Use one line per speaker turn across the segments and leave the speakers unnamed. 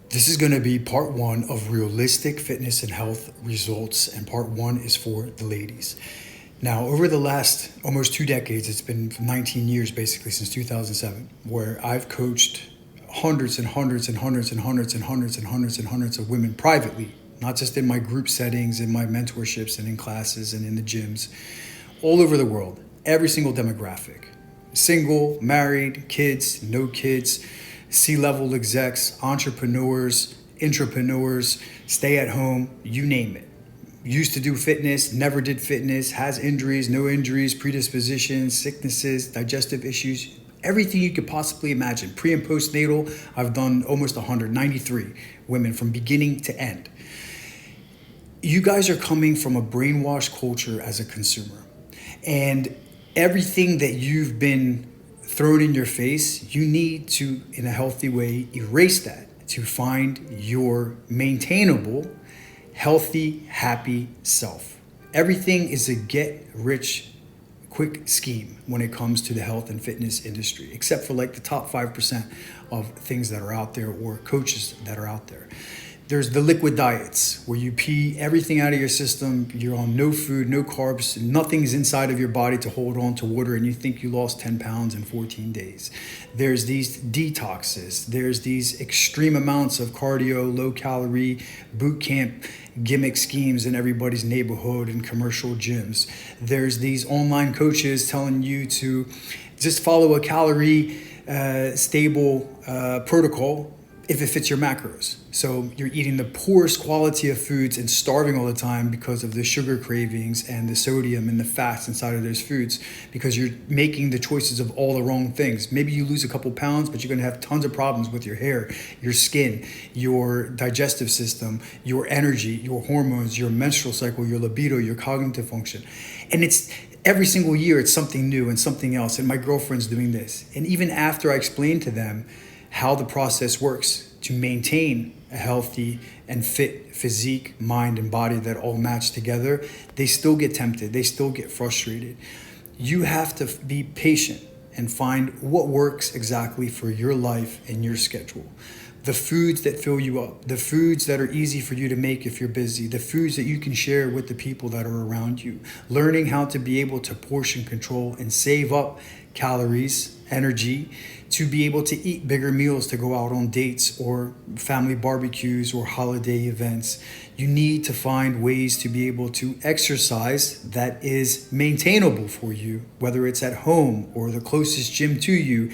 This is going to be part one of realistic fitness and health results, and part one is for the ladies. Now, over the last almost 2 decades, it's been 19 years basically since 2007, where I've coached hundreds and hundreds and hundreds and hundreds and hundreds and hundreds and hundreds of women privately, not just in my group settings, in my mentorships and in classes and in the gyms, all over the world, every single demographic, single, married, kids, no kids, C-level execs, entrepreneurs, intrapreneurs, stay at home, you name it. Used to do fitness, never did fitness, has injuries, no injuries, predispositions, sicknesses, digestive issues, everything you could possibly imagine. Pre and postnatal, I've done almost 193 women from beginning to end. You guys are coming from a brainwashed culture as a consumer. And everything that you've been thrown in your face, you need to, in a healthy way, erase that to find your maintainable, healthy, happy self. Everything is a get rich quick scheme when it comes to the health and fitness industry, except for like the top 5% of things that are out there or coaches that are out there. There's the liquid diets where you pee everything out of your system. You're on no food, no carbs, nothing's inside of your body to hold on to water, and you think you lost 10 pounds in 14 days. There's these detoxes. There's these extreme amounts of cardio, low calorie, boot camp gimmick schemes in everybody's neighborhood and commercial gyms. There's these online coaches telling you to just follow a calorie stable protocol if it fits your macros. So you're eating the poorest quality of foods and starving all the time because of the sugar cravings and the sodium and the fats inside of those foods, because you're making the choices of all the wrong things. Maybe you lose a couple pounds, but you're gonna have tons of problems with your hair, your skin, your digestive system, your energy, your hormones, your menstrual cycle, your libido, your cognitive function. And it's every single year, it's something new and something else. And my girlfriend's doing this. And even after I explain to them how the process works to maintain a healthy and fit physique, mind, and body that all match together, they still get tempted. They still get frustrated. You have to be patient and find what works exactly for your life and your schedule. The foods that fill you up, the foods that are easy for you to make if you're busy, the foods that you can share with the people that are around you, learning how to be able to portion control and save up calories, energy, to be able to eat bigger meals, to go out on dates or family barbecues or holiday events. You need to find ways to be able to exercise that is maintainable for you, whether it's at home or the closest gym to you.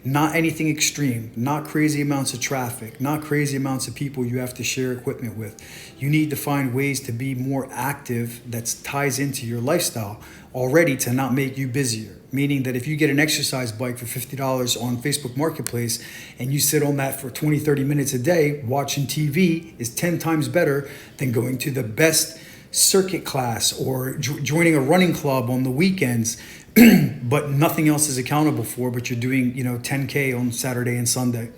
Not anything extreme, not crazy amounts of traffic, not crazy amounts of people you have to share equipment with. You need to find ways to be more active that ties into your lifestyle already to not make you busier. Meaning that if you get an exercise bike for $50 on Facebook Marketplace and you sit on that for 20, 30 minutes a day, watching TV is 10 times better than going to the best circuit class or joining a running club on the weekends, but nothing else is accountable for, but you're doing 10K on Saturday and Sunday.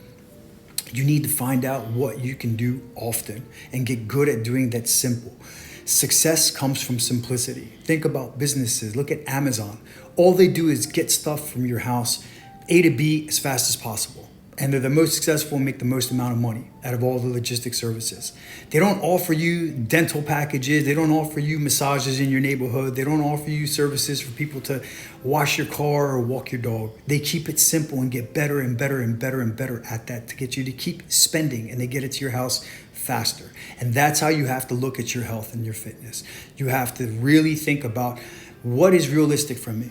You need to find out what you can do often and get good at doing that simple. Success comes from simplicity. Think about businesses. Look at Amazon. All they do is get stuff from your house A to B as fast as possible. And they're the most successful and make the most amount of money out of all the logistic services. They don't offer you dental packages. They don't offer you massages in your neighborhood. They don't offer you services for people to wash your car or walk your dog. They keep it simple and get better and better and better and better at that to get you to keep spending, and they get it to your house faster. And that's how you have to look at your health and your fitness. You have to really think about what is realistic for me.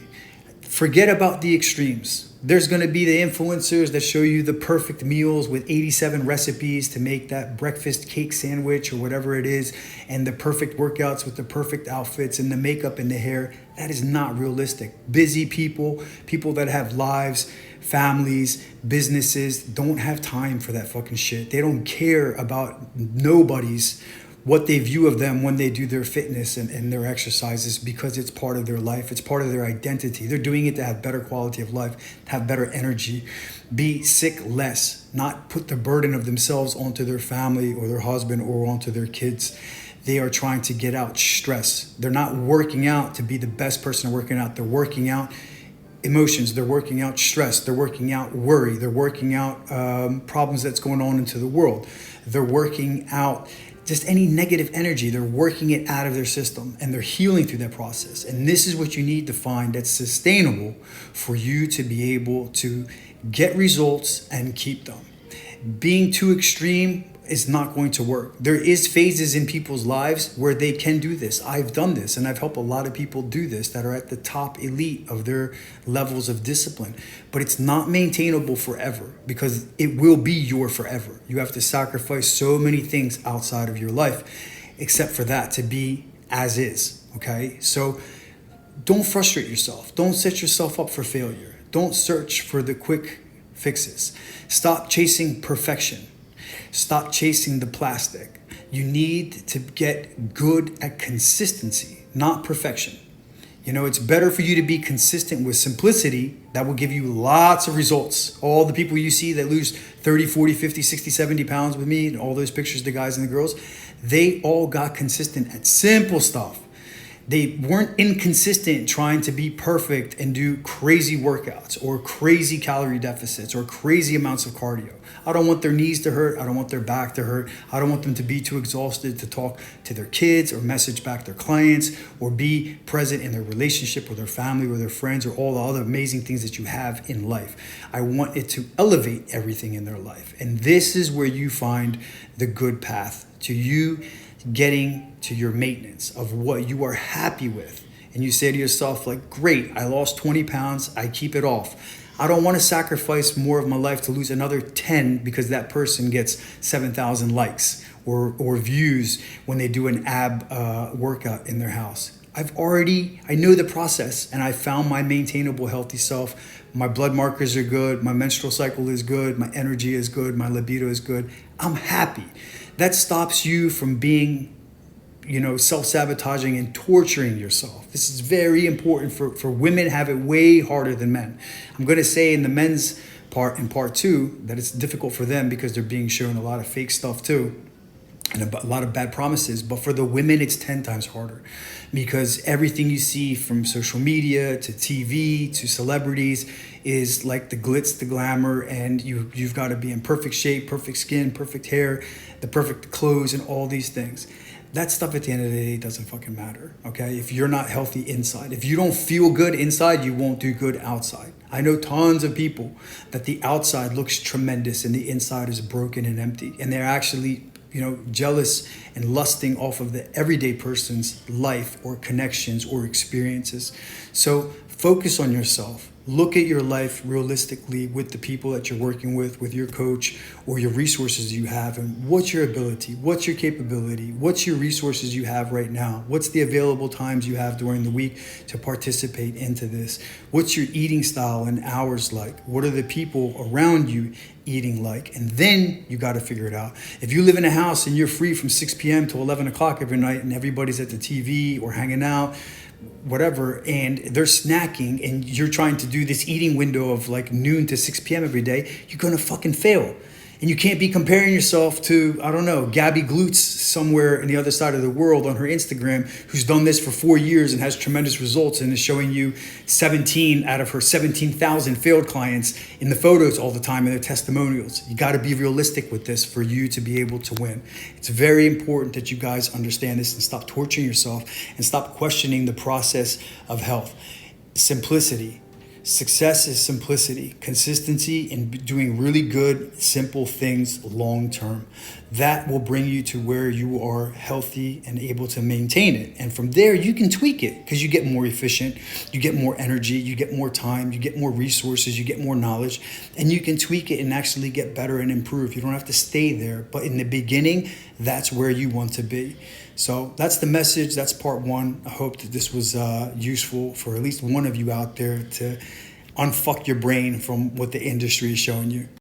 Forget about the extremes. There's going to be the influencers that show you the perfect meals with 87 recipes to make that breakfast cake sandwich or whatever it is, and the perfect workouts with the perfect outfits and the makeup and the hair. That is not realistic. Busy people, people that have lives, families, businesses, don't have time for that fucking shit. They don't care about nobody's what they view of them when they do their fitness and their exercises, because it's part of their life. It's part of their identity. They're doing it to have better quality of life, to have better energy, be sick less, not put the burden of themselves onto their family or their husband or onto their kids. They are trying to get out stress. They're not working out to be the best person working out. They're working out emotions, they're working out stress, they're working out worry, they're working out problems that's going on into the world, they're working out just any negative energy, they're working it out of their system and they're healing through that process. And this is what you need to find that's sustainable for you to be able to get results and keep them. Being too extreme is not going to work. There is phases in people's lives where they can do this. I've done this and I've helped a lot of people do this that are at the top elite of their levels of discipline. But it's not maintainable forever because it will be your forever. You have to sacrifice so many things outside of your life except for that to be as is, okay? So don't frustrate yourself. Don't set yourself up for failure. Don't search for the quick fixes. Stop chasing perfection. Stop chasing the plastic. You need to get good at consistency, not perfection. You know, it's better for you to be consistent with simplicity. That will give you lots of results. All the people you see that lose 30, 40, 50, 60, 70 pounds with me, and all those pictures, the guys and the girls, they all got consistent at simple stuff. They weren't inconsistent trying to be perfect and do crazy workouts or crazy calorie deficits or crazy amounts of cardio. I don't want their knees to hurt. I don't want their back to hurt. I don't want them to be too exhausted to talk to their kids or message back their clients or be present in their relationship with their family or their friends or all the other amazing things that you have in life. I want it to elevate everything in their life. And this is where you find the good path to you getting to your maintenance of what you are happy with. And you say to yourself, like, great, I lost 20 pounds, I keep it off. I don't want to sacrifice more of my life to lose another 10 because that person gets 7,000 likes or views when they do an ab workout in their house. I know the process and I found my maintainable healthy self. My blood markers are good, my menstrual cycle is good, my energy is good, my libido is good. I'm happy. That stops you from being, self-sabotaging and torturing yourself. This is very important for women have it way harder than men. I'm going to say in the men's part, in part 2, that it's difficult for them because they're being shown a lot of fake stuff too and a lot of bad promises. But for the women, it's 10 times harder because everything you see from social media to TV to celebrities is like the glitz, the glamour, and you've got to be in perfect shape, perfect skin, perfect hair, the perfect clothes, and all these things. That stuff at the end of the day doesn't fucking matter, okay? If you're not healthy inside, if you don't feel good inside, you won't do good outside. I know tons of people that the outside looks tremendous and the inside is broken and empty, and they're actually jealous and lusting off of the everyday person's life or connections or experiences. So focus on yourself. Look at your life realistically with the people that you're working with your coach or your resources you have, and what's your ability, what's your capability, what's your resources you have right now, what's the available times you have during the week to participate into this, what's your eating style and hours like, what are the people around you eating like, and then you got to figure it out. If you live in a house and you're free from 6 p.m. to 11 o'clock every night and everybody's at the TV or hanging out, whatever, and they're snacking and you're trying to do this eating window of like noon to 6 p.m. every day, you're going to fucking fail. And you can't be comparing yourself to, Gabby Glutes somewhere in the other side of the world on her Instagram, who's done this for 4 years and has tremendous results and is showing you 17 out of her 17,000 failed clients in the photos all the time and their testimonials. You got to be realistic with this for you to be able to win. It's very important that you guys understand this and stop torturing yourself and stop questioning the process of health. Simplicity. Success is simplicity, consistency, and doing really good, simple things long term. That will bring you to where you are healthy and able to maintain it. And from there, you can tweak it because you get more efficient, you get more energy, you get more time, you get more resources, you get more knowledge, and you can tweak it and actually get better and improve. You don't have to stay there. But in the beginning, that's where you want to be. So that's the message. That's part 1. I hope that this was useful for at least one of you out there to unfuck your brain from what the industry is showing you.